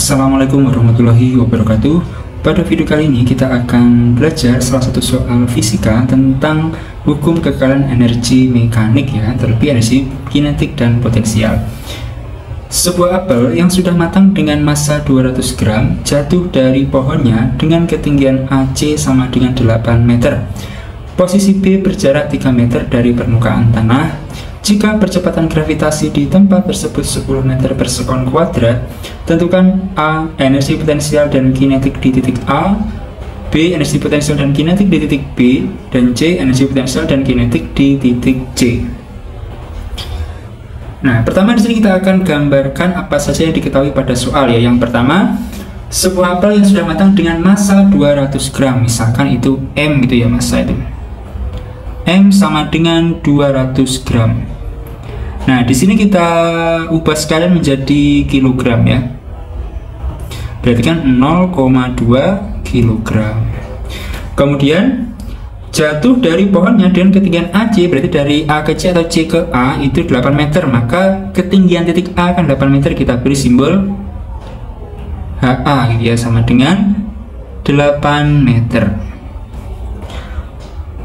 Assalamualaikum warahmatullahi wabarakatuh. Pada video kali ini kita akan belajar salah satu soal fisika tentang hukum kekekalan energi mekanik ya, terlebih energi kinetik dan potensial. Sebuah apel yang sudah matang dengan massa 200 gram jatuh dari pohonnya dengan ketinggian AC sama dengan 8 meter. Posisi B berjarak 3 meter dari permukaan tanah. Jika percepatan gravitasi di tempat tersebut 10 meter per sekon kuadrat, tentukan A. energi potensial dan kinetik di titik A, B. energi potensial dan kinetik di titik B, dan C. energi potensial dan kinetik di titik C. Nah, pertama di sini kita akan gambarkan apa saja yang diketahui pada soal ya. Yang pertama, sebuah apel yang sudah matang dengan massa 200 gram, misalkan itu M gitu ya, massa itu. M sama dengan 200 gram. Nah, di sini kita ubah sekalian menjadi kilogram ya. Berarti kan 0,2 kilogram. Kemudian jatuh dari pohonnya dengan ketinggian AC, berarti dari A ke C atau C ke A itu 8 meter. Maka ketinggian titik A kan 8 meter, kita beri simbol HA gitu ya, sama dengan 8 meter.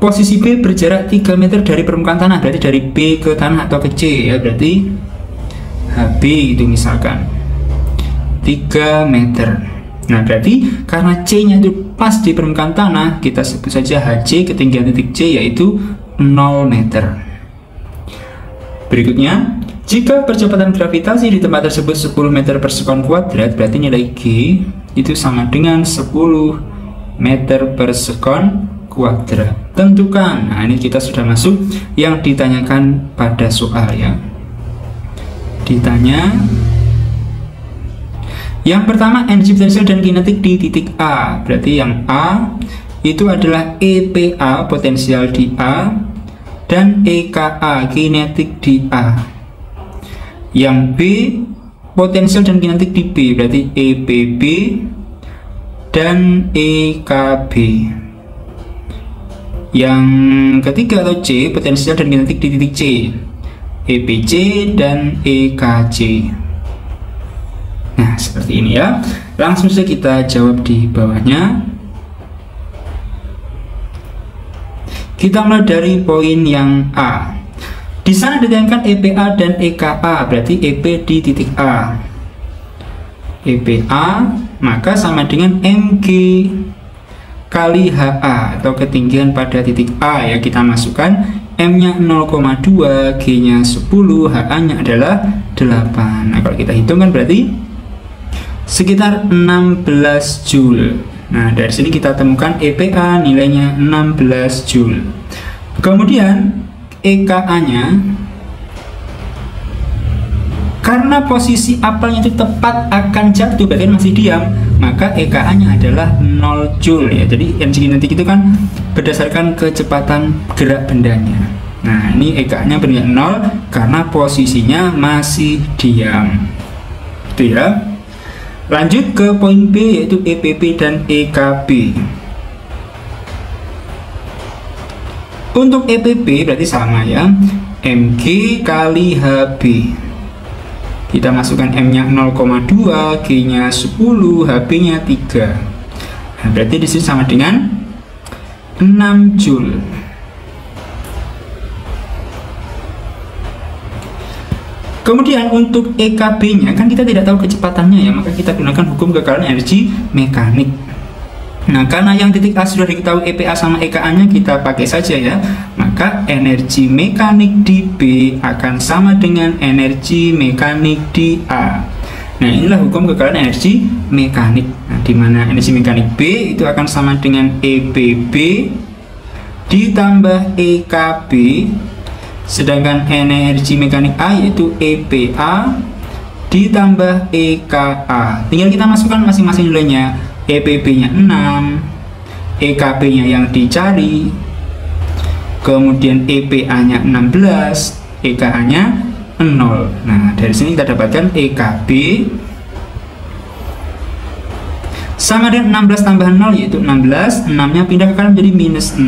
Posisi B berjarak 3 meter dari permukaan tanah, berarti dari B ke tanah atau ke C ya, berarti HB itu misalkan 3 meter. Nah, berarti karena C nya itu pas di permukaan tanah, kita sebut saja HC, ketinggian titik C yaitu 0 meter. Berikutnya, jika percepatan gravitasi di tempat tersebut 10 meter per sekon kuadrat, berarti nilai G itu sama dengan 10 meter per sekon kuadrat. Tentukan. Nah, ini kita sudah masuk yang ditanyakan pada soal ya. Ditanya yang pertama, energi potensial dan kinetik di titik A. Berarti yang A itu adalah EPA, potensial di A, dan EKA, kinetik di A. Yang B, potensial dan kinetik di B, berarti EPB dan EKB. Yang ketiga atau C, potensial dan kinetik di titik C, EPC dan EKC. Nah, seperti ini ya. Langsung saja kita jawab di bawahnya. Kita mulai dari poin yang A. Di sana ditanyakan EPA dan EKA, berarti EP di titik A. EPA maka sama dengan MG kali HA atau ketinggian pada titik A ya, kita masukkan M-nya 0,2, G-nya 10, HA-nya adalah 8. Nah, kalau kita hitung kan berarti sekitar 16 Joule. Nah, dari sini kita temukan EPA nilainya 16 Joule. Kemudian EKA-nya, karena posisi apelnya itu tepat akan jatuh, berarti masih diam, maka EKA-nya adalah 0 Joule ya. Jadi energi kinetik itu kan berdasarkan kecepatan gerak bendanya. Nah, ini EKA-nya bernilai 0 karena posisinya masih diam. Itu ya. Lanjut ke poin B, yaitu EPP dan EKB. Untuk EPP berarti sama ya, MG kali HB. Kita masukkan M-nya 0,2, G-nya 10, HB-nya 3. Nah, berarti di sini sama dengan 6 Joule. Kemudian untuk EKB-nya kan kita tidak tahu kecepatannya ya, maka kita gunakan hukum kekekalan energi mekanik. Nah, karena yang titik A sudah diketahui EPA sama EKA-nya, kita pakai saja ya. Maka energi mekanik di B akan sama dengan energi mekanik di A. Nah, inilah hukum kekekalan energi mekanik. Nah, di mana energi mekanik B itu akan sama dengan EPB ditambah EKB, sedangkan energi mekanik A yaitu EPA ditambah EKA. Tinggal kita masukkan masing-masing nilainya. EPB-nya 6, EKB-nya yang dicari, kemudian EPA-nya 16, EKA-nya 0. Nah, dari sini kita dapatkan EKB sama dengan 16 tambah 0 yaitu 16, 6-nya pindah ke kanan menjadi minus 6.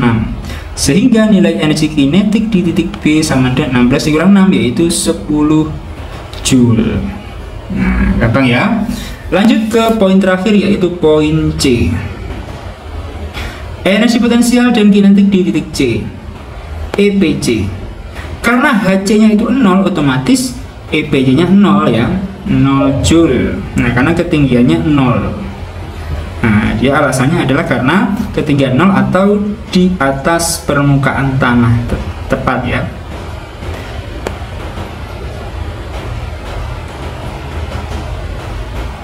Sehingga nilai energi kinetik di titik B sama dengan 16 dikurang 6 yaitu 10 Joule. Nah, gampang ya. Lanjut ke poin terakhir, yaitu poin C. Energi potensial dan kinetik di titik C, EPC. Karena HC-nya itu 0, otomatis EPC-nya 0 ya, 0 Joule. Nah, karena ketinggiannya 0. Nah, dia alasannya adalah karena ketinggian 0 atau di atas permukaan tanah, tepat ya.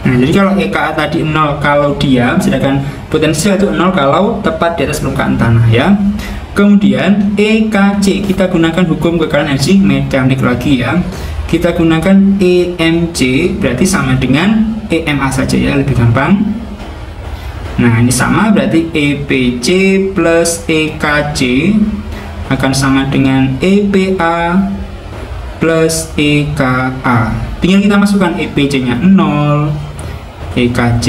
Nah, jadi kalau EKA tadi 0 kalau diam, sedangkan potensial itu 0 kalau tepat di atas permukaan tanah ya. Kemudian EKC kita gunakan hukum kekalahan energi mekanik lagi ya. Kita gunakan EMC, berarti sama dengan EMA saja ya, lebih gampang. Nah, ini sama, berarti EPC plus EKC akan sama dengan EPA plus EKA. Tinggal kita masukkan EPC-nya 0, EKC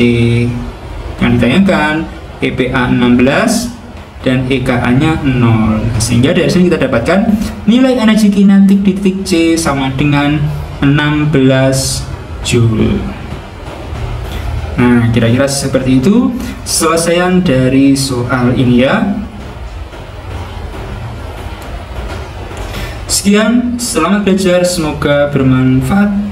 yang ditanyakan EPA 16 dan EKA-nya 0. Sehingga dari sini kita dapatkan nilai energi kinetik di titik C sama dengan 16 Joule. Nah, kira-kira seperti itu selesaian dari soal ini ya. Sekian, selamat belajar, semoga bermanfaat.